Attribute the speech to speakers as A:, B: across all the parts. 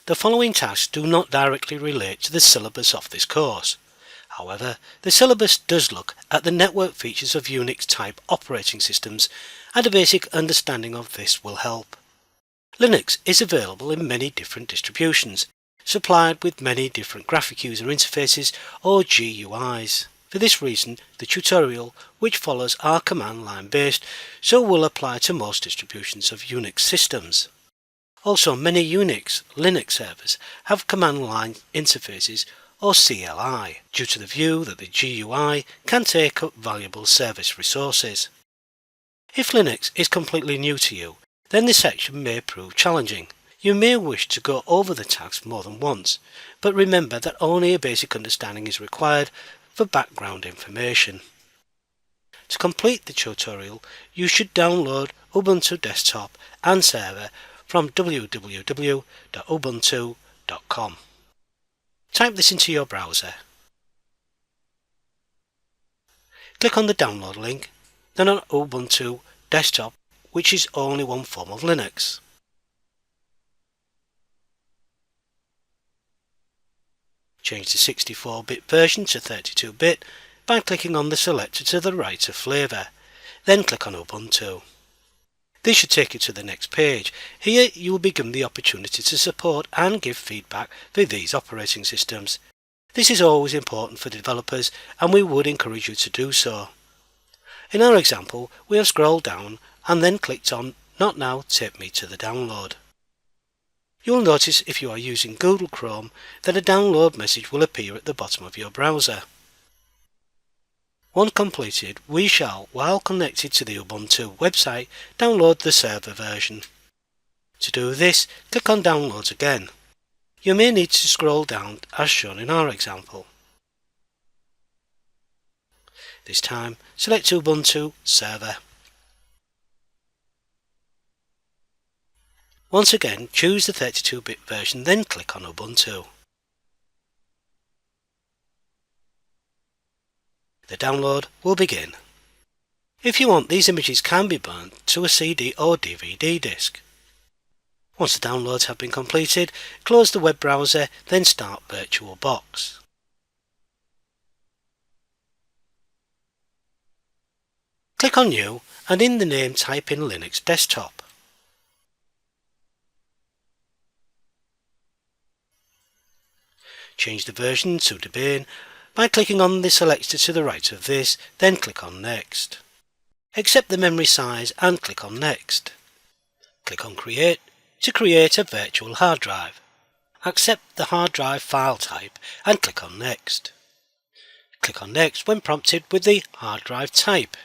A: the following tasks do not directly relate to the syllabus of this course. However, the syllabus does look at the network features of Unix type operating systems, and a basic understanding of this will help. Linux is available in many different distributions, supplied with many different graphic user interfaces or GUIs. For this reason, the tutorial which follows are command line based, so will apply to most distributions of Unix systems. Also, many Linux servers have command line interfaces or CLI, due to the view that the GUI can take up valuable service resources. If Linux is completely new to you, then this section may prove challenging. You may wish to go over the tasks more than once, but remember that only a basic understanding is required for background information. To complete the tutorial, you should download Ubuntu Desktop and Server from www.ubuntu.com. Type this into your browser. Click on the download link, then on Ubuntu Desktop, which is only one form of Linux. Change the 64-bit version to 32-bit by clicking on the selector to the right of Flavor, then click on Ubuntu. This should take you to the next page. Here you will be given the opportunity to support and give feedback for these operating systems. This is always important for developers, and we would encourage you to do so. In our example, we have scrolled down and then clicked on Not Now, Take Me to the Download. You'll notice if you are using Google Chrome that a download message will appear at the bottom of your browser. Once completed, we shall, while connected to the Ubuntu website, download the server version. To do this, click on Downloads again. You may need to scroll down as shown in our example. This time, select Ubuntu Server. Once again, choose the 32-bit version, then click on Ubuntu. The download will begin. If you want, these images can be burnt to a CD or DVD disk. Once the downloads have been completed, close the web browser, then start VirtualBox. Click on New, and in the name type in Linux Desktop. Change the version to Debian by clicking on the selector to the right of this, then click on Next. Accept the memory size and click on Next. Click on Create to create a virtual hard drive. Accept the hard drive file type and click on Next. Click on Next when prompted with the hard drive type.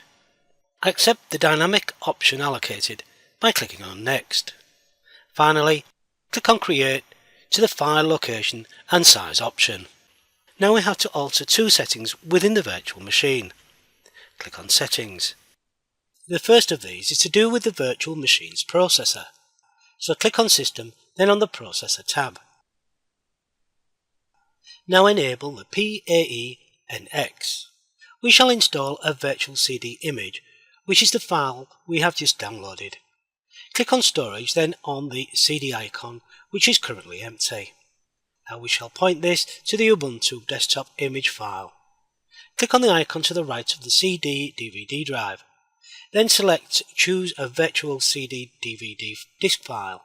A: Accept the dynamic option allocated by clicking on Next. Finally, click on Create to the file location and size option. Now we have to alter two settings within the virtual machine. Click on Settings. The first of these is to do with the virtual machine's processor. So click on System, then on the Processor tab. Now enable the PAE-NX. We shall install a virtual CD image, which is the file we have just downloaded. Click on Storage, then on the CD icon, which is currently empty. Now we shall point this to the Ubuntu desktop image file. Click on the icon to the right of the CD/DVD drive. Then select Choose a virtual CD/DVD disk file.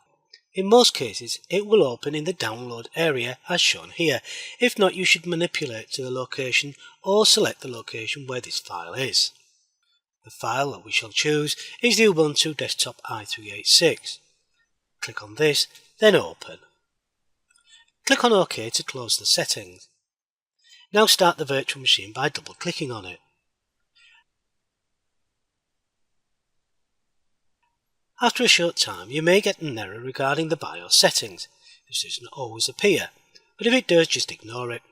A: In most cases, it will open in the download area as shown here. If not, you should manipulate to the location or select the location where this file is. The file that we shall choose is the Ubuntu Desktop i386. Click on this, then Open. Click on OK to close the settings. Now start the virtual machine by double-clicking on it. After a short time, you may get an error regarding the BIOS settings. This doesn't always appear, but if it does, just ignore it.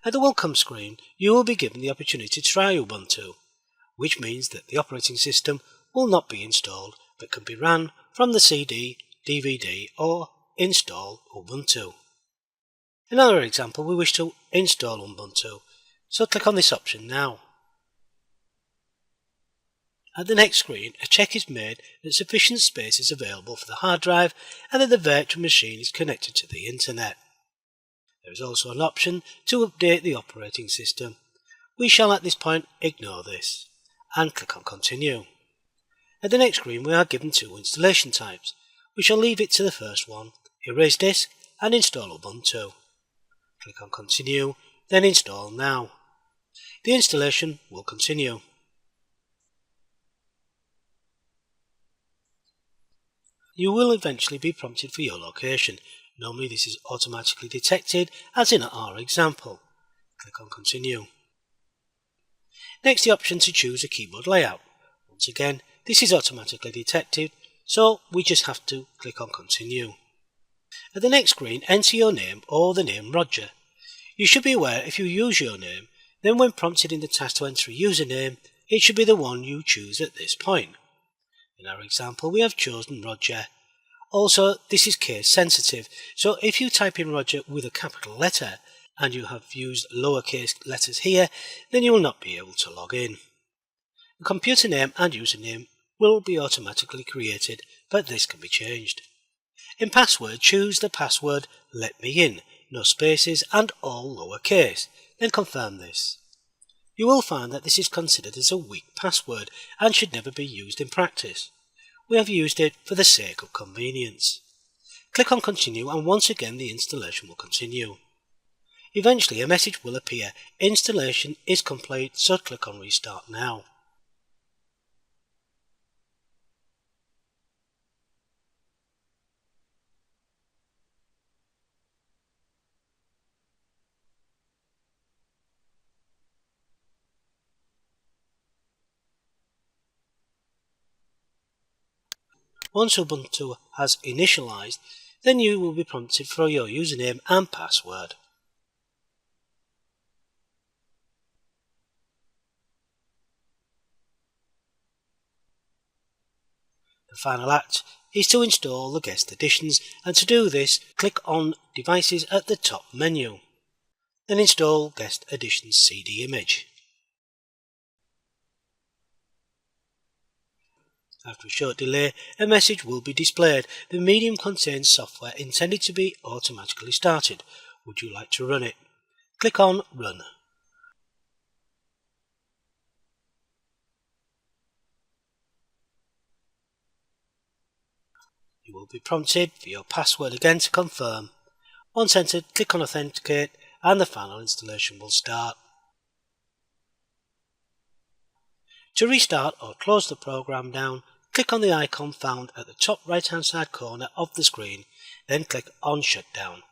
A: At the welcome screen, you will be given the opportunity to try Ubuntu, which means that the operating system will not be installed but can be run from the CD, DVD or install Ubuntu. In our example, we wish to install Ubuntu, so click on this option now. At the next screen, a check is made that sufficient space is available for the hard drive and that the virtual machine is connected to the internet. There is also an option to update the operating system. We shall at this point ignore this and click on Continue. At the next screen we are given two installation types. We shall leave it to the first one, erase disk and install Ubuntu. Click on Continue, then Install Now. The installation will continue. You will eventually be prompted for your location. Normally this is automatically detected, as in our example. Click on Continue. Next, the option to choose a keyboard layout. Once again, this is automatically detected, so we just have to click on Continue. At the next screen, enter your name or the name Roger. You should be aware if you use your name, then when prompted in the task to enter a username, it should be the one you choose at this point. In our example, we have chosen Roger. Also, this is case sensitive, so if you type in Roger with a capital letter and you have used lowercase letters here, then you will not be able to log in. The computer name and username will be automatically created, but this can be changed. In password, choose the password "Let me in", no spaces and all lowercase, then confirm this. You will find that this is considered as a weak password and should never be used in practice. We have used it for the sake of convenience. Click on Continue and once again the installation will continue. Eventually a message will appear, installation is complete, so click on Restart Now. Once Ubuntu has initialized, then you will be prompted for your username and password. The final act is to install the guest additions, and to do this, click on Devices at the top menu. Then install Guest Additions CD image. After a short delay, a message will be displayed. The medium contains software intended to be automatically started. Would you like to run it? Click on Run. You will be prompted for your password again to confirm. Once entered, click on Authenticate and the final installation will start. To restart or close the program down, click on the icon found at the top right hand side corner of the screen, then click on Shutdown.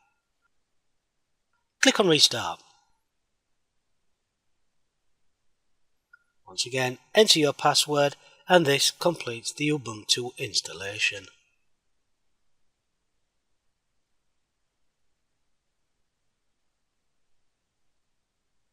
A: Click on Restart. Once again, enter your password and this completes the Ubuntu installation.